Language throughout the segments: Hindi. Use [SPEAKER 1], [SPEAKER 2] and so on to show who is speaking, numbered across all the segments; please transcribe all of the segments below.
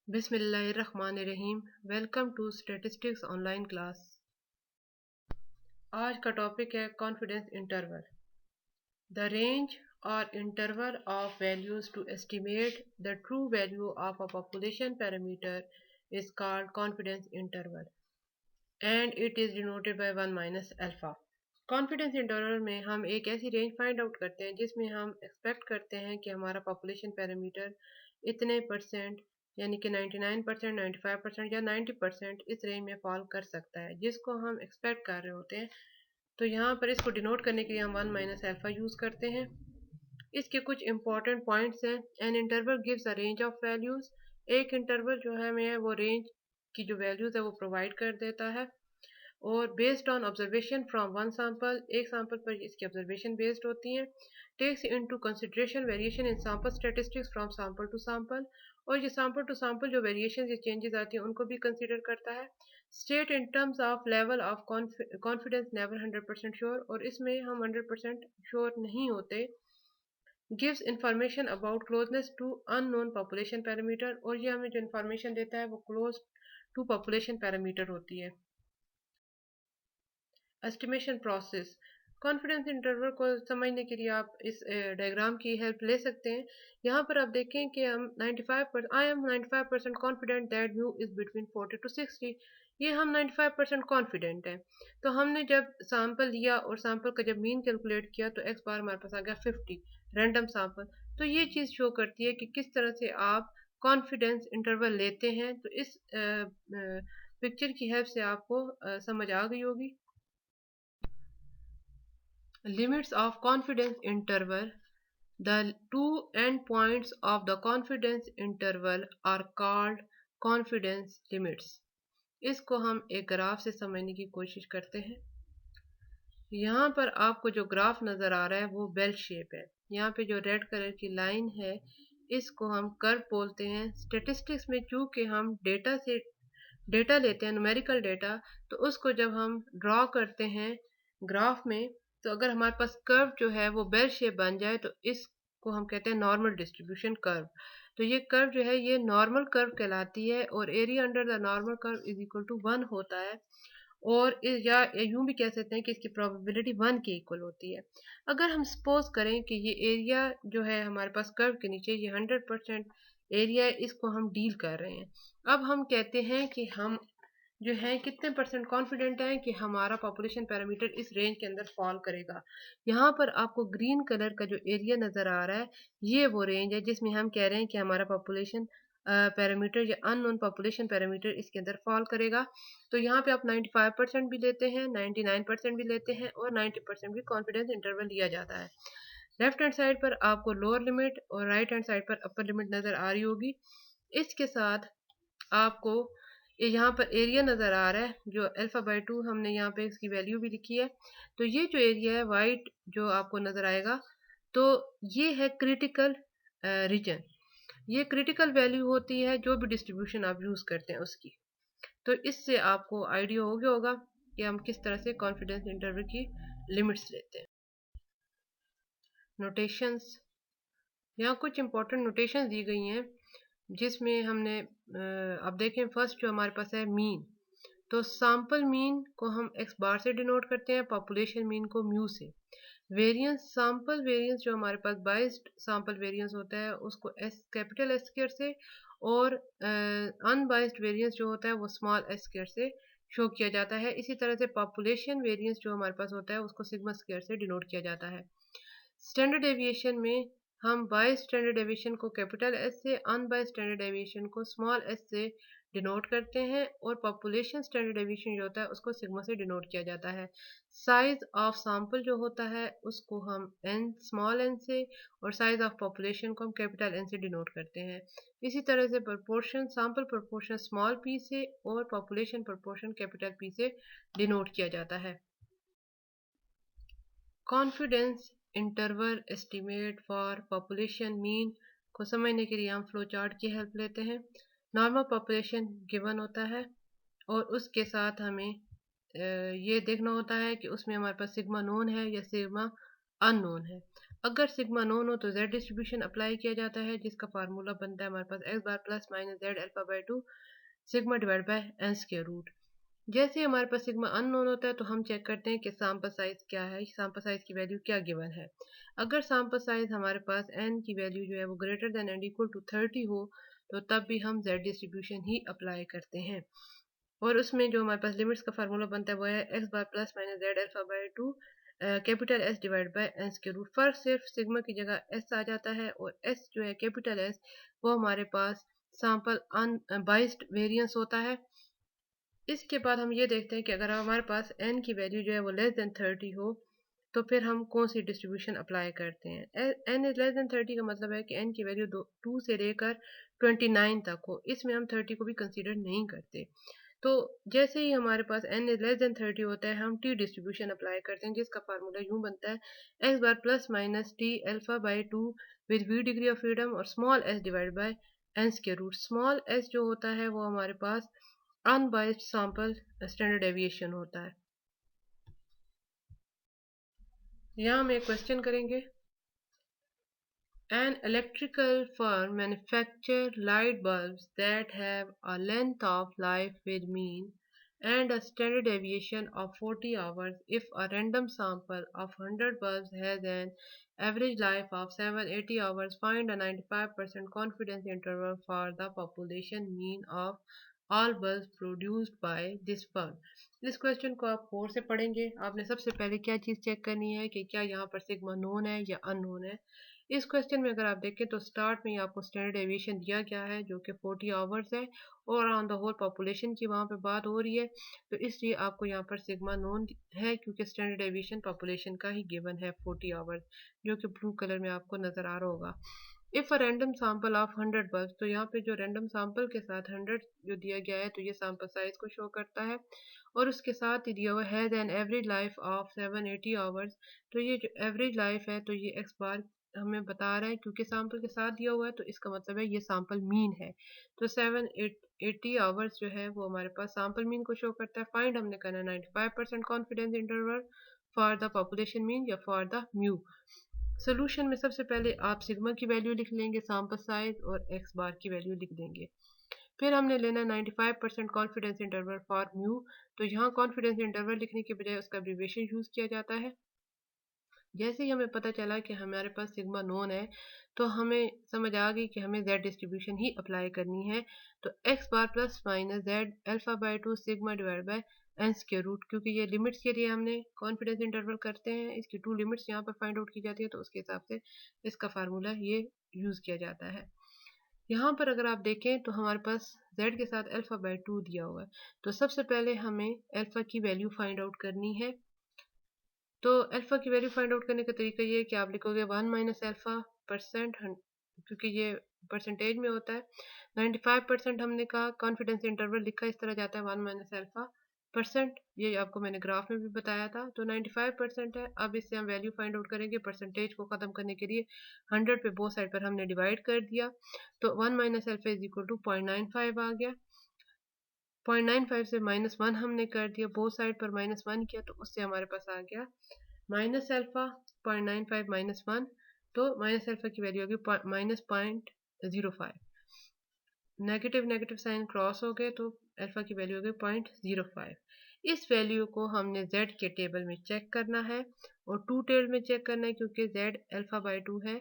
[SPEAKER 1] बिस्मिल्लाहिर्रहमानिर्रहीम। Welcome to statistics online class. आज का टॉपिक है कॉन्फिडेंस इंटरवल। द रेंज और interval of values to estimate the true value of a population parameter is called confidence interval and it is denoted by 1 minus alpha. Confidence interval में हम एक ऐसी रेंज फाइंड आउट करते हैं जिसमें हम एक्सपेक्ट करते हैं कि हमारा पॉपुलेशन पैरामीटर इतने परसेंट यानी कि 99%, 95% या 90% इस रेंज में फॉल कर सकता है, जिसको हम एक्सपेक्ट कर रहे होते हैं। तो यहाँ पर इसको डिनोट करने के लिए हम 1 माइनस अल्फा यूज करते हैं। इसके कुछ इंपॉर्टेंट पॉइंट्स हैं। An interval gives a range of values. एक इंटरवल जो है हमें वो रेंज की जो वैल्यूज है वो प्रोवाइड कर देता है, और based on observation from one sample, एक सैंपल पर इसकी ऑब्जर्वेशन बेस्ड होती हैं। Takes into consideration variation in sample statistics from sample to sample, और ये सैंपल टू सैंपल जो वेरिएशन या चेंजेस आती हैं उनको भी कंसिडर करता है। State in terms of level of confidence never 100% sure, और इसमें हम 100% श्योर नहीं होते। Gives information about closeness to unknown population parameter, और ये हमें जो इंफॉर्मेशन देता है वो क्लोज टू पॉपुलेशन पैरामीटर होती है। Estimation process. कॉन्फिडेंस इंटरवल को समझने के लिए आप इस डायग्राम की हेल्प ले सकते हैं। यहाँ पर आप देखें कि हम 95% I am 95% confident that mu is between 40 to 60। ये हम 95% कॉन्फिडेंट हैं। तो हमने जब सैंपल लिया और सैंपल का जब मीन कैलकुलेट किया तो एक्स बार हमारे पास आ गया 50 रैंडम सैंपल। तो ये चीज़ शो करती है कि किस तरह से आप कॉन्फिडेंस इंटरवल लेते हैं। तो इस पिक्चर की हेल्प से आपको समझ आ गई होगी। Limits of confidence interval. The two endpoints of the confidence interval are called confidence limits. इसको हम एक ग्राफ से समझने की कोशिश करते हैं। यहाँ पर आपको जो ग्राफ नज़र आ रहा है वो बेल शेप है। यहाँ पे जो रेड कलर की लाइन है इसको हम कर्व बोलते हैं। स्टेटिस्टिक्स में चूंकि हम डेटा लेते हैं, न्यूमेरिकल डेटा, तो उसको जब हम ड्रॉ करते हैं ग्राफ में, तो अगर हमारे पास कर्व जो है वो बेल शेप बन जाए तो इसको हम कहते हैं नॉर्मल डिस्ट्रीब्यूशन कर्व। तो ये कर्व जो है ये नॉर्मल कर्व कहलाती है, और area under the normal curve is equal to 1 होता है, और या यूं भी कह सकते हैं कि इसकी प्रोबेबिलिटी 1 के इक्वल होती है। अगर हम सपोज करें कि ये एरिया जो है हमारे पास कर्व के नीचे ये 100% एरिया है, इसको हम डील कर रहे हैं। अब हम कहते हैं कि हम जो है कितने परसेंट कॉन्फिडेंट है कि हमारा पॉपुलेशन पैरामीटर इस रेंज के अंदर फॉल करेगा। यहाँ पर आपको ग्रीन कलर का जो एरिया नजर आ रहा है ये वो रेंज है जिसमें हम कह रहे हैं कि हमारा पॉपुलेशन पैरामीटर या अननोन पॉपुलेशन पैरामीटर इसके अंदर फॉल करेगा। तो यहाँ पे आप 95% भी लेते हैं, 99% भी लेते हैं, और 90% भी कॉन्फिडेंस इंटरवल लिया जाता है। लेफ्ट हैंड साइड पर आपको लोअर लिमिट और राइट हैंड साइड पर अपर लिमिट नजर आ रही होगी। इसके साथ आपको ये यहाँ पर एरिया नज़र आ रहा है जो अल्फा बाई 2, हमने यहाँ पे इसकी वैल्यू भी लिखी है। तो ये जो एरिया है वाइट जो आपको नज़र आएगा, तो ये है क्रिटिकल रीजन। ये क्रिटिकल वैल्यू होती है जो भी डिस्ट्रीब्यूशन आप यूज़ करते हैं उसकी। तो इससे आपको आइडिया हो गया होगा कि हम किस तरह से कॉन्फिडेंस इंटरवल की लिमिट्स लेते हैं। नोटेशंस। यहाँ कुछ इंपॉर्टेंट नोटेशंस दी गई हैं जिसमें हमने अब देखें फर्स्ट जो हमारे पास है मीन। तो सैंपल मीन को हम एक्स बार से डिनोट करते हैं, पॉपुलेशन मीन को म्यू से। वेरिएंस, सैंपल वेरिएंस जो हमारे पास बाइस्ड सैंपल वेरिएंस होता है उसको एस कैपिटल एस स्क्वायर से, और अनबाइस्ड वेरिएंस जो होता है वो स्मॉल एस स्क्वायर से शो किया जाता है। इसी तरह से पॉपुलेशन वेरिएंस जो हमारे पास होता है उसको सिग्मा स्क्वायर से डिनोट किया जाता है। स्टैंडर्ड डेविएशन में हम बाइस्ड स्टैंडर्ड डेविएशन को कैपिटल एस से, अनबाइस्ड स्टैंडर्ड डेविएशन को स्मॉल एस से डिनोट करते हैं, और पॉपुलेशन स्टैंडर्ड डेविएशन जो होता है उसको सिग्मा से डिनोट किया जाता है। साइज ऑफ सैंपल जो होता है उसको हम एन स्मॉल एन से, और साइज ऑफ पॉपुलेशन को हम कैपिटल एन से डिनोट करते हैं। इसी तरह से proportion, sample proportion small P से और पॉपुलेशन प्रोपोर्शन कैपिटल पी से डिनोट किया जाता है। Confidence interval estimate for population mean को समझने के लिए हम फ्लो चार्ट की हेल्प लेते हैं। नॉर्मल पॉपुलेशन गिवन होता है, और उसके साथ हमें ये देखना होता है कि उसमें हमारे पास सिग्मा नोन है या सिग्मा अननोन है। अगर सिग्मा नोन हो तो जेड डिस्ट्रीब्यूशन अप्लाई किया जाता है, जिसका फार्मूला बनता है हमारे पास x bar plus minus z alpha by two sigma divide by n square root. जैसे ही हमारे पास सिग्मा अननोन होता है तो हम चेक करते हैं कि सैंपल साइज क्या है, सैंपल साइज की वैल्यू क्या गिवन है। अगर सैंपल साइज हमारे पास एन की वैल्यू जो है वो greater than and equal to 30 हो तो तब भी हम जेड डिस्ट्रीब्यूशन ही अप्लाई करते हैं। और उसमें जो हमारे पास लिमिट्स का फार्मूला बनता है वो है x bar plus minus z alpha by two capital s divide by n square root. First सिर्फ सिग्मा की जगह एस आ जाता है और एस जो है कैपिटल एस वो हमारे पास सैंपल अनबाइस्ड वेरिएंस होता है। इसके बाद हम ये देखते हैं कि अगर हमारे पास n की वैल्यू जो है वो लेस देन 30 हो तो फिर हम कौन सी डिस्ट्रीब्यूशन अप्लाई करते हैं। n इज लेस देन 30 का मतलब है कि n की वैल्यू 2 से लेकर 29 तक हो, इसमें हम 30 को भी कंसीडर नहीं करते। तो जैसे ही हमारे पास n इज लेस देन 30 होता है हम t डिस्ट्रीब्यूशन अप्लाई करते हैं, जिसका फार्मूला यूं बनता है x bar plus minus t alpha by two with v degree of freedom और small s divide by n square root. Small s जो होता है वो हमारे पास अनबाइस्ड सैंपल स्टैंडर्ड डेविएशन होता है। यहाँ हम एक क्वेश्चन करेंगे। An electrical firm manufactures light bulbs that have a length of life with mean and a standard deviation of 40 hours. If a random sample of 100 bulbs has an average life of 780 hours, find a 95% confidence interval for the population mean of all bulbs produced by this firm। इस क्वेश्चन को आप 4 से पढ़ेंगे। आपने सबसे पहले क्या चीज़ चेक करनी है कि क्या यहाँ पर सिग्मा नोन है या अननोन है। इस क्वेश्चन में अगर आप देखें तो स्टार्ट में ही आपको स्टैंडर्ड डेविएशन दिया गया है जो कि 40 आवर्स है और ऑन द होल पॉपुलेशन की वहाँ पे बात हो रही है, तो इसलिए आपको यहाँ पर सिग्मा नोन है क्योंकि स्टैंडर्ड डेविएशन पॉपुलेशन का ही गिवन है 40 आवर्स, जो कि ब्लू कलर में आपको नजर आ रहा होगा। If a random sample of 100 bulb, तो यहाँ पे जो रैंडम सैंपल के साथ 100 जो दिया गया है तो ये सैंपल साइज को शो करता है और उसके साथ ही दिया हुआ has an average life of 780 hours. तो ये जो एवरेज लाइफ है तो ये एक्स बार हमें बता रहा है क्योंकि सैंपल के साथ दिया हुआ है तो इसका मतलब है ये सैंपल मीन है। तो 780 आवर्स जो है वो हमारे पास सैंपल मीन को शो करता है। फाइंड हमने करना है 95% confidence interval for the population mean या फॉर द म्यू। सोल्यूशन में सबसे पहले आप सिग्मा की वैल्यू लिख लेंगे, सैंपल साइज और एक्स बार की वैल्यू लिख देंगे। फिर हमने लेना है 95% कॉन्फिडेंस इंटरवल फॉर म्यू। तो यहाँ कॉन्फिडेंस इंटरवल लिखने के बजाय उसका एब्रिविएशन यूज किया जाता है। जैसे ही हमें पता चला कि हमारे पास सिग्मा नोन है तो हमें समझ आ गई कि हमें जेड डिस्ट्रीब्यूशन ही अप्लाई करनी है। तो x bar plus minus z alpha by two sigma divide by n square root, क्योंकि ये लिमिट्स के लिए हमने कॉन्फिडेंस इंटरवल करते हैं, इसकी 2 लिमिट्स यहाँ पर फाइंड आउट की जाती है तो उसके हिसाब से इसका फार्मूला ये यूज किया जाता है। यहाँ पर अगर आप देखें तो हमारे पास z के साथ अल्फा बाई टू दिया हुआ है, तो सबसे पहले हमें अल्फा की वैल्यू फाइंड आउट करनी है। तो अल्फा की वैल्यू फाइंड आउट करने का तरीका ये है कि आप लिखोगे 1 माइनस अल्फा परसेंट, क्योंकि ये परसेंटेज में होता है। 95% हमने कहा कॉन्फिडेंस इंटरवल लिखा इस तरह जाता है 1 माइनस अल्फा परसेंट, ये आपको मैंने ग्राफ में भी बताया था। तो 95% है। अब इससे हम वैल्यू फाइंड आउट करेंगे परसेंटेज को ख़त्म करने के लिए 100 पे बोथ साइड पर हमने डिवाइड कर दिया, तो 1 minus alpha is equal to 0.95 आ गया। 0.95 से -1 हमने कर दिया, बोथ साइड पर -1 किया तो उससे हमारे पास आ गया माइनस अल्फा 0.95 -1, तो माइनस अल्फा की वैल्यू होगी -0.05। नेगेटिव नेगेटिव साइन क्रॉस हो गए तो अल्फा की वैल्यू होगी 0.05। इस वैल्यू को हमने z के टेबल में चेक करना है और टू टेबल में चेक करना है क्योंकि z अल्फा बाई टू है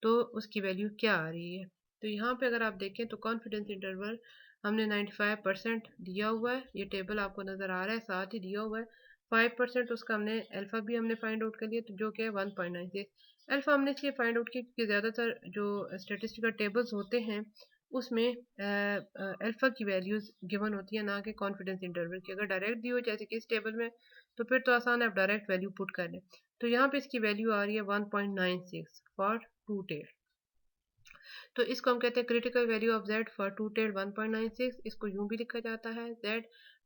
[SPEAKER 1] तो उसकी वैल्यू क्या आ रही है। तो यहाँ पे अगर आप देखें तो कॉन्फिडेंस इंटरवल हमने 95% दिया हुआ है, ये टेबल आपको नज़र आ रहा है, साथ ही दिया हुआ है 5% उसका हमने अल्फा भी हमने फाइंड आउट कर लिया तो जो कि है 1.96। अल्फा हमने इसलिए फाइंड आउट किया क्योंकि ज़्यादातर जो स्टेटिस्टिकल टेबल्स होते हैं उसमें अल्फा की वैल्यूज गिवन होती है, ना कि कॉन्फिडेंस इंटरवल की। अगर डायरेक्ट दी हो जैसे कि इस टेबल में तो फिर तो आसान है, आप डायरेक्ट वैल्यू पुट कर लें। तो यहाँ पे इसकी वैल्यू आ रही है 1.96 फॉर टू टेल, तो इसको हम कहते हैं critical value of z for two tail 1.96। इसको यूं भी लिखा जाता है z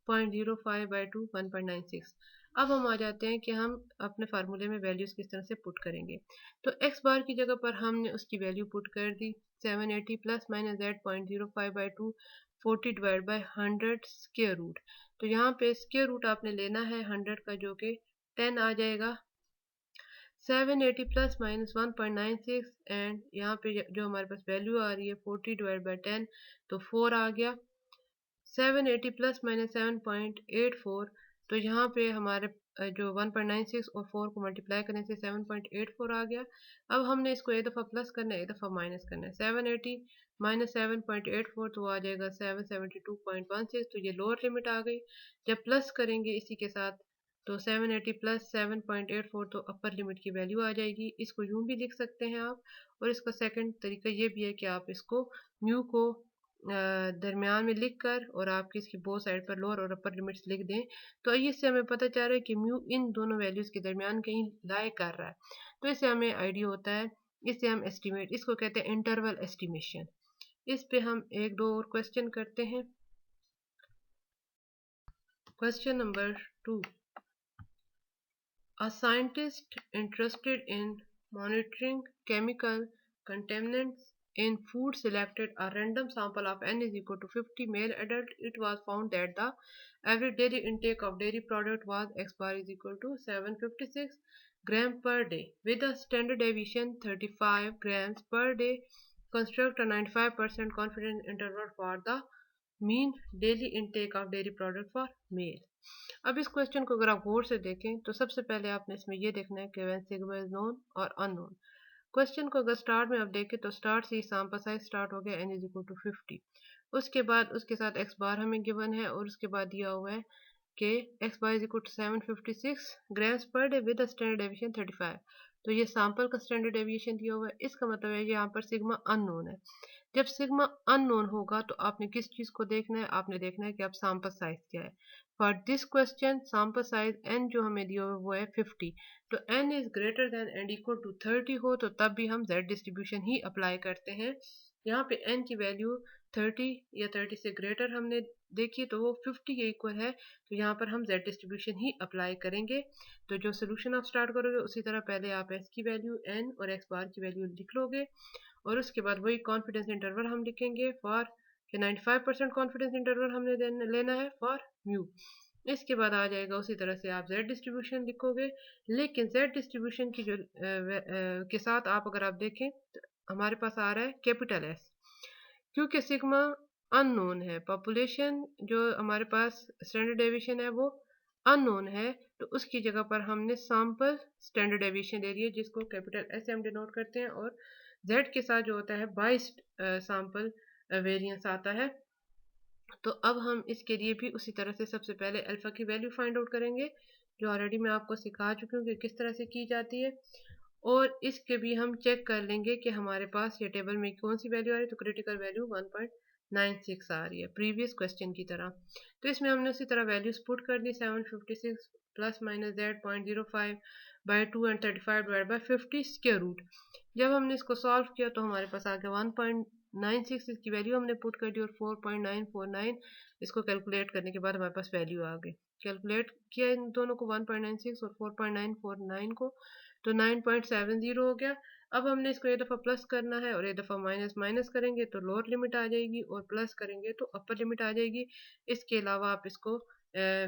[SPEAKER 1] 0.05 बाई टू 1.96। अब हम आ जाते हैं कि हम अपने फार्मूले में वैल्यूज किस तरह से पुट करेंगे। तो x बार की जगह पर हमने उसकी वैल्यू पुट कर दी 780 plus minus z 0.05 by two 40 divide by 100 square root. तो यहाँ पे स्क्वायर रूट आपने लेना है 100 का जो कि 10 आ जाएगा। 780 प्लस माइनस 1.96 एंड यहाँ पे जो हमारे पास वैल्यू आ रही है 40 डिवाइड बाई 10 तो 4 आ गया। 780 प्लस माइनस 7.84 तो यहाँ पे हमारे जो 1.96 और 4 को मल्टीप्लाई करने से 7.84 आ गया। अब हमने इसको एक दफ़ा प्लस करना है एक दफ़ा माइनस करना है। 780 माइनस 7.84 तो आ जाएगा 772.16 तो ये लोअर लिमिट आ गई। जब प्लस करेंगे इसी के साथ तो 780 प्लस 7.84 तो अपर लिमिट की वैल्यू आ जाएगी। इसको यूं भी लिख सकते हैं आप, और इसका सेकंड तरीका ये भी है कि आप इसको म्यू को दरमियान में लिख कर और आप इसकी बोथ साइड पर लोअर और अपर लिमिट्स लिख दें तो इससे हमें पता चल रहा है कि म्यू इन दोनों वैल्यूज के दरमियान कहीं लाई कर रहा है। तो इससे हमें आइडिया होता है, इससे हम एस्टिमेट, इसको कहते हैं इंटरवल एस्टिमेशन। इस पे हम एक दो और क्वेश्चन करते हैं। Question number 2, a scientist interested in monitoring chemical contaminants in food selected a random sample of n is equal to 50 male adult. It was found that the average daily intake of dairy product was x bar is equal to 756 gram per day with a standard deviation 35 grams per day. Construct a 95% confidence interval for the mean daily intake of dairy product for male. अब इस क्वेश्चन को अगर आप गौर से देखें तो सबसे पहले आपने इसमें ये देखना है कि व्हेन सिग्मा इज नोन और अननोन। क्वेश्चन को अगर स्टार्ट में आप देखें तो स्टार्ट से ही सैंपल साइज स्टार्ट हो गया n इज इक्वल टू 50। उसके बाद उसके साथ x बार हमें गिवन है और उसके बाद दिया हुआ है कि x bar is equal to 756 grams per day with standard deviation 35। तो ये सैंपल का स्टैंडर्ड डेविएशन दिया हुआ है, इसका मतलब है यहाँ पर सिग्मा अननोन है। जब सिग्मा अननोन होगा तो आपने किस चीज को देखना है, आपने देखना है कि आप सैंपल साइज क्या है। For this question sample size n जो हमें दिया हुआ है वो है 50। तो n इज greater than and equal to 30 हो तो तब भी हम z डिस्ट्रीब्यूशन ही अप्लाई करते हैं। यहाँ पे n की वैल्यू 30 या 30 से ग्रेटर हमने देखी तो वो 50 के इक्वल है, तो यहाँ पर हम z डिस्ट्रीब्यूशन ही अप्लाई करेंगे। तो जो सोल्यूशन आप स्टार्ट करोगे उसी तरह पहले आप s की वैल्यू n और x बार की वैल्यू लिख लोगे और उसके बाद वही कॉन्फिडेंस इंटरवल हम लिखेंगे फॉर 95% कॉन्फिडेंस इंटरवल हमने लेना है फॉर म्यू। इसके बाद आ जाएगा उसी तरह से आप z डिस्ट्रीब्यूशन लिखोगे, लेकिन z डिस्ट्रीब्यूशन की जो के साथ आप अगर आप देखें तो हमारे पास आ रहा है कैपिटल S, क्योंकि सिग्मा अननोन है, पॉपुलेशन जो हमारे पास स्टैंडर्ड डेविएशन है वो अननोन है, तो उसकी जगह पर हमने सैंपल स्टैंडर्ड डेविएशन ले लिया जिसको कैपिटल S से हम डिनोट करते हैं और z के साथ जो होता है बाइस्ड सैंपल वेरिएंस आता है। तो अब हम इसके लिए भी उसी तरह से सबसे पहले अल्फा की वैल्यू फाइंड आउट करेंगे जो ऑलरेडी मैं आपको सिखा चुकी हूँ कि किस तरह से की जाती है, और इसके भी हम चेक कर लेंगे कि हमारे पास ये टेबल में कौन सी वैल्यू आ रही है। तो क्रिटिकल वैल्यू 1.96 आ रही है प्रीवियस क्वेश्चन की तरह। तो इसमें हमने उसी तरह वैल्यूज पुट कर दी 756 plus minus z.05 by 2 and 35 divide by 50 square root. जब हमने इसको सॉल्व किया तो हमारे पास आ गया 1.96 इसकी वैल्यू हमने पुट कर दी और 4.949 इसको कैलकुलेट करने के बाद हमारे पास वैल्यू आ गई। कैलकुलेट किया इन दोनों को 1.96 और 4.949 को तो 9.70 हो गया। अब हमने इसको एक दफ़ा प्लस करना है और एक दफ़ा माइनस माइनस करेंगे तो लोअर लिमिट आ जाएगी और प्लस करेंगे तो अपर लिमिट आ जाएगी। इसके अलावा आप इसको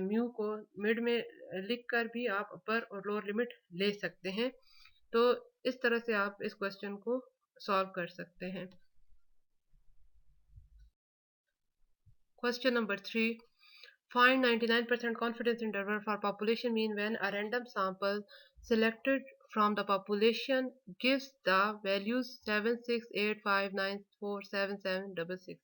[SPEAKER 1] म्यू को मिड में लिख कर भी आप अपर और लोअर लिमिट ले सकते हैं। तो इस तरह से आप इस क्वेश्चन को सॉल्व कर सकते हैं। Question number 3, find 99% confidence interval for population mean when a random sample selected from the population gives the values 7, 6, 8, 5, 9, 4, 7, 7, 6.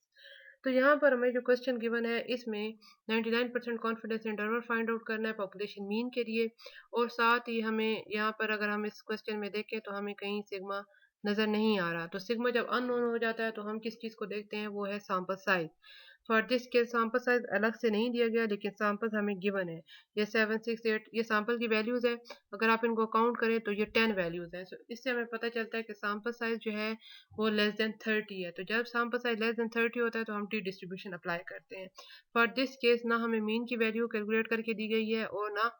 [SPEAKER 1] तो यहाँ पर हमें जो क्वेश्चन गिवन है इसमें 99% कॉन्फिडेंस इंटरवल फाइंड आउट करना है पॉपुलेशन मीन के लिए, और साथ ही हमें यहाँ पर अगर हम इस क्वेश्चन में देखें तो हमें कहीं सिग्मा नज़र नहीं आ रहा। तो सिग्मा जब अननोन हो जाता है तो हम किस चीज़ को देखते हैं, वो है सैंपल साइज। फॉर दिस के सैंपल साइज अलग से नहीं दिया गया लेकिन सैंपल हमें गिवन है, ये 7, 6, 8 ये सैंपल की वैल्यूज़ है। अगर आप इनको काउंट करें तो ये 10 वैल्यूज़ हैं। इससे हमें पता चलता है कि सैंपल साइज जो है वो लेस देन 30 है। तो जब सैंपल साइज लेस देन 30 होता है तो हम टी डिस्ट्रीब्यूशन अप्लाई करते हैं। फॉर दिस केस ना हमें मीन की वैल्यू कैलकुलेट करके दी गई है और ना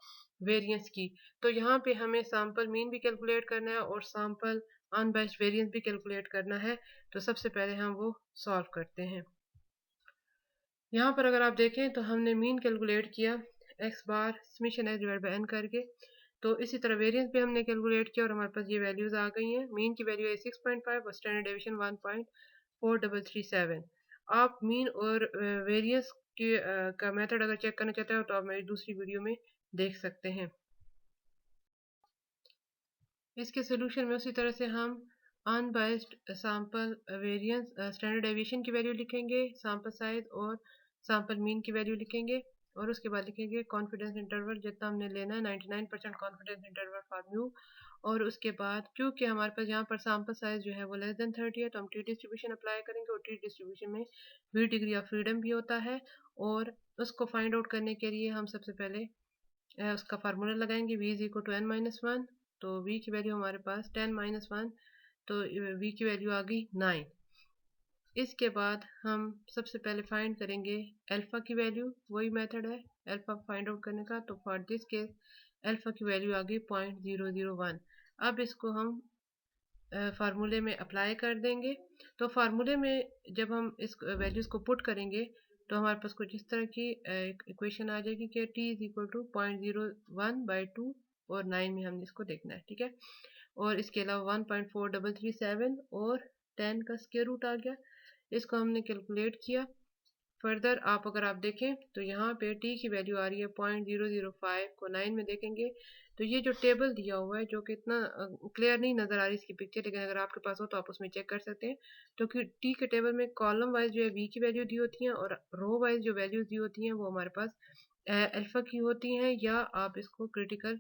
[SPEAKER 1] वेरिएंस की, तो यहाँ पे हमें सैंपल मीन भी कैलकुलेट करना है और सैंपल अनबाइस्ड वेरिएंस भी कैलकुलेट करना है। तो सबसे पहले हम वो सॉल्व करते हैं। यहाँ पर अगर आप देखें तो हमने मीन कैलकुलेट किया x bar summation x divide by n करके। तो इसी तरह वेरिएंस भी हमने कैलकुलेट किया और हमारे पास ये वैल्यूज आ गई हैं। मीन की वैल्यू है 6.5 और स्टैंडर्ड डेविएशन 1.4337। आप मीन और वेरिएंस के का मेथड अगर चेक करना चाहते हो तो आप मेरी दूसरी वीडियो में देख सकते हैं। इसके सोल्यूशन में उसी तरह से हम unbiased sample variance standard deviation की वैल्यू लिखेंगे, सैंपल साइज और सैंपल मीन की वैल्यू लिखेंगे और उसके बाद लिखेंगे कॉन्फिडेंस इंटरवल जितना हमने लेना है 99% कॉन्फिडेंस इंटरवल फॉर म्यू। और उसके बाद क्योंकि हमारे पास यहाँ पर सैंपल साइज जो है वो लेस देन 30 है तो हम टी डिस्ट्रीब्यूशन अप्लाई करेंगे और टी डिस्ट्रीब्यूशन में भी डिग्री ऑफ फ्रीडम भी होता है। और उसको फाइंड आउट करने के लिए हम सबसे पहले उसका फार्मूला लगाएंगे v is equal to n-1। तो v की वैल्यू हमारे पास 10-1 तो v की वैल्यू आ गई 9। इसके बाद हम सबसे पहले फाइंड करेंगे अल्फा की वैल्यू, वही मेथड है अल्फा फाइंड आउट करने का। तो फॉर दिस केस अल्फा की वैल्यू आ गई 0.001। अब इसको हम फार्मूले में अप्लाई कर देंगे। तो फार्मूले में जब हम इस वैल्यूज को पुट करेंगे तो हमारे पास कुछ इस तरह की इक्वेशन आ जाएगी कि t इज इक्वल टू 0.01/2 और 9 में हमने इसको देखना है, ठीक है। और इसके अलावा 1.4337 और 10 का स्क्वायर रूट आ गया। इसको हमने कैलकुलेट किया। फर्दर अगर आप देखें तो यहाँ पे t की वैल्यू आ रही है 0.005 को 9 में देखेंगे तो ये जो टेबल दिया हुआ है जो कि इतना क्लियर नहीं नज़र आ रही इसकी पिक्चर, लेकिन अगर आपके पास हो तो आप उसमें चेक कर सकते हैं। तो कि t के टेबल में कॉलम वाइज जो है v की वैल्यू दी होती हैं और रो वाइज जो वैल्यूज दी होती हैं वो हमारे पास अल्फा की होती हैं या आप इसको क्रिटिकल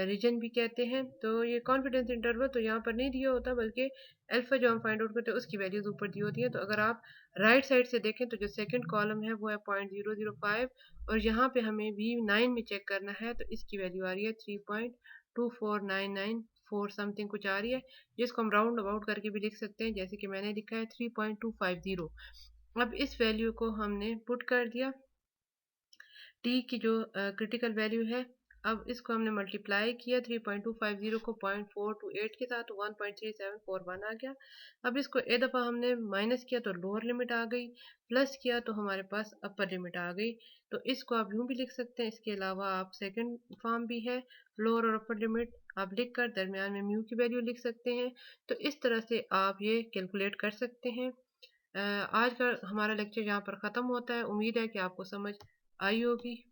[SPEAKER 1] रीजन भी कहते हैं। तो ये कॉन्फिडेंस इंटरवल तो यहाँ पर नहीं दिया होता बल्कि अल्फा जो हम फाइंड आउट करते हैं उसकी वैल्यूज ऊपर दी होती है। तो अगर आप राइट साइड से देखें तो जो सेकंड कॉलम है वो है 0.005 और यहाँ पे हमें V9 में चेक करना है तो इसकी वैल्यू आ रही है 3.24994 समथिंग कुछ आ रही है, जिसको हम राउंड अबाउट करके भी लिख सकते हैं जैसे कि मैंने लिखा है 3.250। अब इस वैल्यू को हमने पुट कर दिया टी की जो क्रिटिकल वैल्यू है। अब इसको हमने मल्टीप्लाई किया 3.250 को 0.428 के साथ 1.3741 आ गया। अब इसको एक दफ़ा हमने माइनस किया तो लोअर लिमिट आ गई, प्लस किया तो हमारे पास अपर लिमिट आ गई। तो इसको आप यूँ भी लिख सकते हैं। इसके अलावा आप सेकंड फॉर्म भी है, लोअर और अपर लिमिट आप लिख कर दरमियान में म्यू की वैल्यू लिख सकते हैं। तो इस तरह से आप ये कैलकुलेट कर सकते हैं। आज का हमारा लेक्चर यहाँ पर ख़त्म होता है। उम्मीद है कि आपको समझ आई होगी।